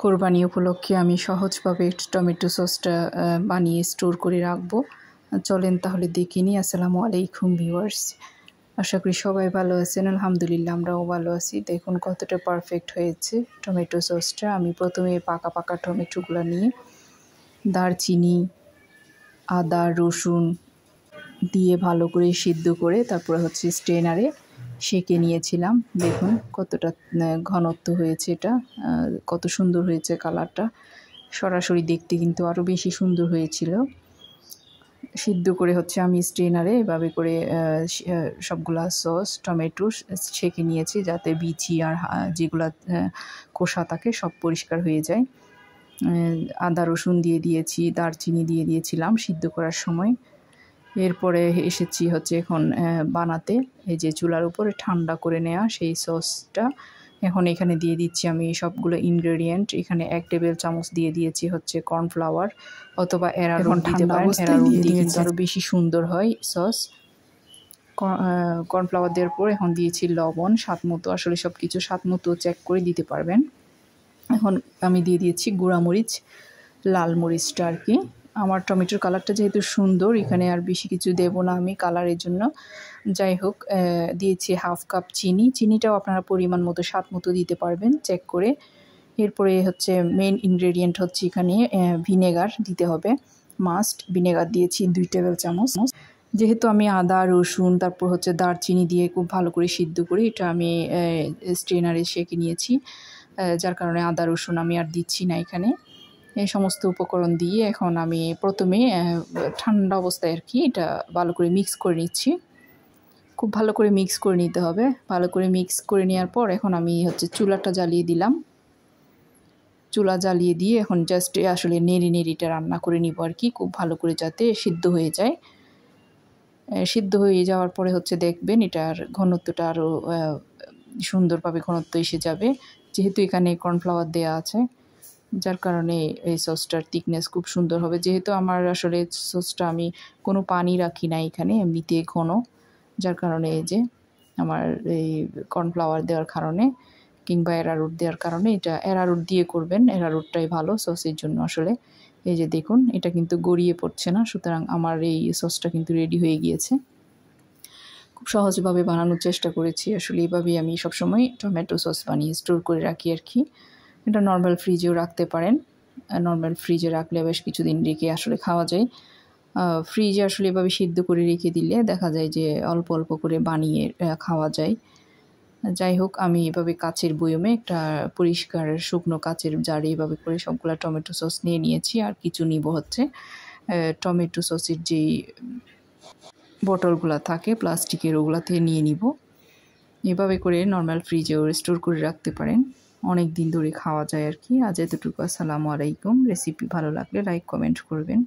কোরবানি উপলক্ষে আমি সহজভাবে টমেটো সসটা বানিয়ে স্টোর করে রাখবো। চলেন তাহলে দেখে নিই। আসসালামু আলাইকুম ভিউয়ার্স, আশা করি সবাই ভালো আছেন। আলহামদুলিল্লাহ আমরাও ভালো আছি। দেখুন কতটা পারফেক্ট হয়েছে টমেটো সসটা। আমি প্রথমে পাকা পাকা টমেটোগুলো নিয়ে দারচিনি, আদা, রসুন দিয়ে ভালো করে সিদ্ধ করে তারপরে স্ট্রেনারে সেঁকে নিয়েছিলাম। দেখুন কতটা ঘনত্ব হয়েছে, এটা কত সুন্দর হয়েছে কালারটা। সরাসরি দেখতে কিন্তু আরও বেশি সুন্দর হয়েছিল। সিদ্ধ করে আমি স্ট্রেনারে এভাবে করে সবগুলা সস টমেটো ছেঁকে নিয়েছি, যাতে বিচি আর যেগুলা খোসা থাকে সব পরিষ্কার হয়ে যায়। আদা রসুন দিয়ে দিয়েছি, দারচিনি দিয়ে দিয়েছিলাম সিদ্ধ করার সময়। এরপরে এসেছি এখন বানাতে। এই যে চুলার উপরে ঠান্ডা করে নেওয়া সেই সসটা এখন এখানে দিয়ে দিচ্ছি আমি সবগুলো ইনগ্রেডিয়েন্ট। এখানে 1 টেবিল চামচ দিয়ে দিয়েছি কর্নফ্লাওয়ার অথবা অ্যারারুট দিতে পারেন। অ্যারারুট দিয়ে কিন্তু আরও বেশি সুন্দর হয় সস। কর্নফ্লাওয়ার দেওয়ার পর এখন দিয়েছি লবণ স্বাদ মতো। আসলে সব কিছু স্বাদ মতো চেক করে দিতে পারবেন। এখন আমি দিয়ে দিয়েছি গুঁড়ামরিচ, লাল মরিচটা আর কি। আমার টমেটোর কালারটা যেহেতু সুন্দর, এখানে আর বেশি কিছু দেব না আমি কালারের জন্য। যাই হোক, দিয়েছি 1/2 কাপ চিনি। চিনিটাও আপনারা পরিমাণ মতো স্বাদ মতো দিতে পারবেন চেক করে। এরপরে মেইন ইনগ্রেডিয়েন্ট এখানে ভিনেগার দিতে হবে, মাস্ট। ভিনেগার দিয়েছি 2 টেবিল চামচ। যেহেতু আমি আদা রসুন তারপর দারচিনি দিয়ে খুব ভালো করে সিদ্ধ করি, এটা আমি স্ট্রেনারে সেঁকে নিয়েছি, যার কারণে আদা রসুন আমি আর দিচ্ছি না এখানে। এই সমস্ত উপকরণ দিয়ে এখন আমি প্রথমে ঠান্ডা অবস্থায় আর কি এটা ভালো করে মিক্স করে নিচ্ছি। খুব ভালো করে মিক্স করে নিতে হবে। ভালো করে মিক্স করে নেওয়ার পর এখন আমি চুলাটা জ্বালিয়ে দিলাম। চুলা জ্বালিয়ে দিয়ে এখন জাস্ট আসলে নেড়ে এটা রান্না করে নিব আর কি, খুব ভালো করে যাতে সিদ্ধ হয়ে যায়। সিদ্ধ হয়ে যাওয়ার পরে দেখবেন এটার ঘনত্বটা আরও সুন্দরভাবে ঘনত্ব এসে যাবে, যেহেতু এখানে কর্নফ্লাওয়ার দেওয়া আছে, যার কারণে এই সসটার থিকনেস খুব সুন্দর হবে। যেহেতু আমার আসলে সসটা আমি কোনো পানি রাখি না এখানে, এমনিতে ঘন, যার কারণে এই যে আমার এই কর্নফ্লাওয়ার দেওয়ার কারণে কিংবা অ্যারারুট দেওয়ার কারণে, এটা অ্যারারুট দিয়ে করবেন, অ্যারারুটটাই ভালো সসের জন্য আসলে। এই যে দেখুন এটা কিন্তু গড়িয়ে পড়ছে না, সুতরাং আমার এই সসটা কিন্তু রেডি হয়ে গিয়েছে। খুব সহজভাবে বানানোর চেষ্টা করেছি আসলে। এভাবেই আমি সবসময় টমেটো সস বানিয়ে স্টোর করে রাখি আর কি। এটা নর্মাল ফ্রিজেও রাখতে পারেন। নর্মাল ফ্রিজে রাখলে বেশ কিছুদিন রেখে আসলে খাওয়া যায়। ফ্রিজে আসলে এভাবে সিদ্ধ করে রেখে দিলে দেখা যায় যে অল্প অল্প করে বানিয়ে খাওয়া যায়। যাই হোক, আমি এভাবে কাচের বয়মে একটা পরিষ্কার শুকনো কাচের জারে এভাবে করে সবগুলো টমেটো সস নিয়ে নিয়েছি। আর কিছু নিব টমেটো সসের যেই বোতলগুলো থাকে প্লাস্টিকের, ওগুলাতে নিয়ে নিব। এভাবে করে নর্মাল ফ্রিজেও স্টোর করে রাখতে পারেন, অনেক দিন ধরে খাওয়া যায় আর কি। আজ এতটুকু। আসসালামু আলাইকুম। রেসিপি ভালো লাগলে লাইক কমেন্ট করবেন।